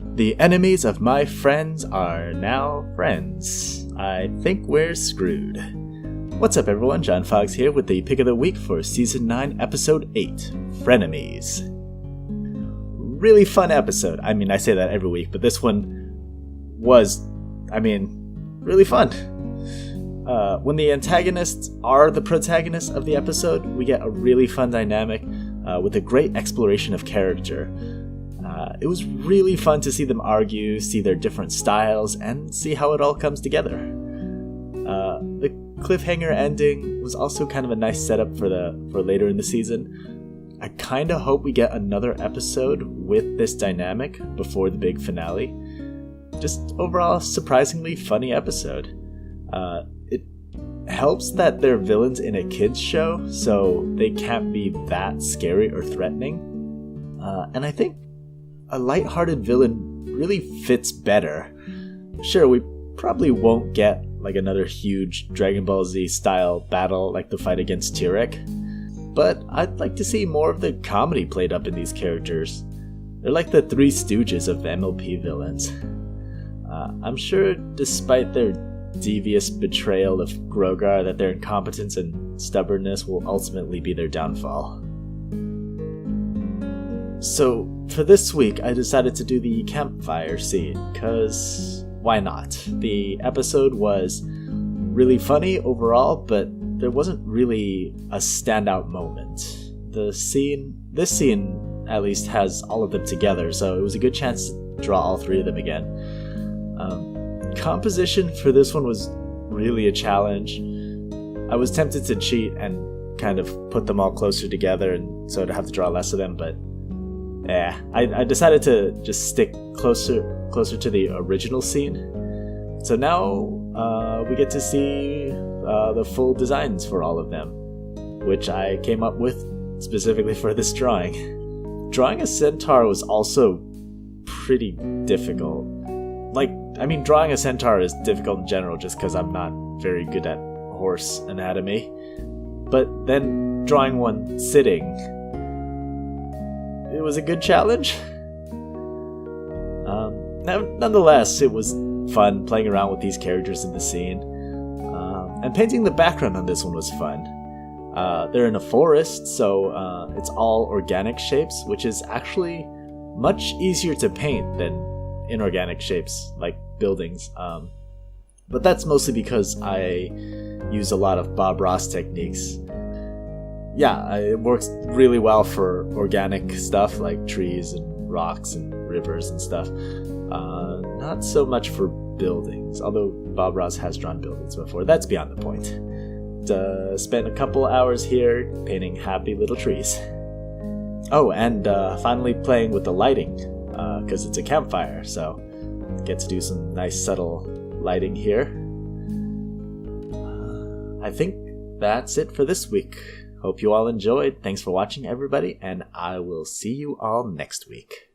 The enemies of my friends are now friends. I think we're screwed. What's up everyone, John Foggs here with the pick of the week for Season 9, Episode 8, Frenemies. Really fun episode. I mean, I say that every week, but this one was, really fun. When the antagonists are the protagonists of the episode, we get a really fun dynamic with a great exploration of character. It was really fun to see them argue, see their different styles, and see how it all comes together. The cliffhanger ending was also kind of a nice setup for later in the season. I kind of hope we get another episode with this dynamic before the big finale. Just overall, surprisingly funny episode. It helps that they're villains in a kids show, so they can't be that scary or threatening. And I think a lighthearted villain really fits better. Sure, we probably won't get like another huge Dragon Ball Z style battle like the fight against Tyrek, but I'd like to see more of the comedy played up in these characters. They're like the Three Stooges of MLP villains. I'm sure despite their devious betrayal of Grogar that their incompetence and stubbornness will ultimately be their downfall. So, for this week, I decided to do the campfire scene, cause why not? The episode was really funny overall, but there wasn't really a standout moment. This scene at least has all of them together, so it was a good chance to draw all three of them again. Composition for this one was really a challenge. I was tempted to cheat and kind of put them all closer together and so to have to draw less of them, but I decided to just stick closer to the original scene. So now we get to see the full designs for all of them, which I came up with specifically for this drawing. Drawing a centaur was also pretty difficult. Drawing a centaur is difficult in general just because I'm not very good at horse anatomy. But then drawing one sitting, it was a good challenge. Nonetheless, it was fun playing around with these characters in the scene. And painting the background on this one was fun. They're in a forest, so it's all organic shapes, which is actually much easier to paint than inorganic shapes like buildings. But that's mostly because I use a lot of Bob Ross techniques. Yeah, it works really well for organic stuff like trees and rocks and rivers and stuff. Not so much for buildings, although Bob Ross has drawn buildings before. That's beyond the point. Spent a couple hours here painting happy little trees. Oh, and finally playing with the lighting, because it's a campfire, so get to do some nice subtle lighting here. I think that's it for this week. Hope you all enjoyed. Thanks for watching, everybody, and I will see you all next week.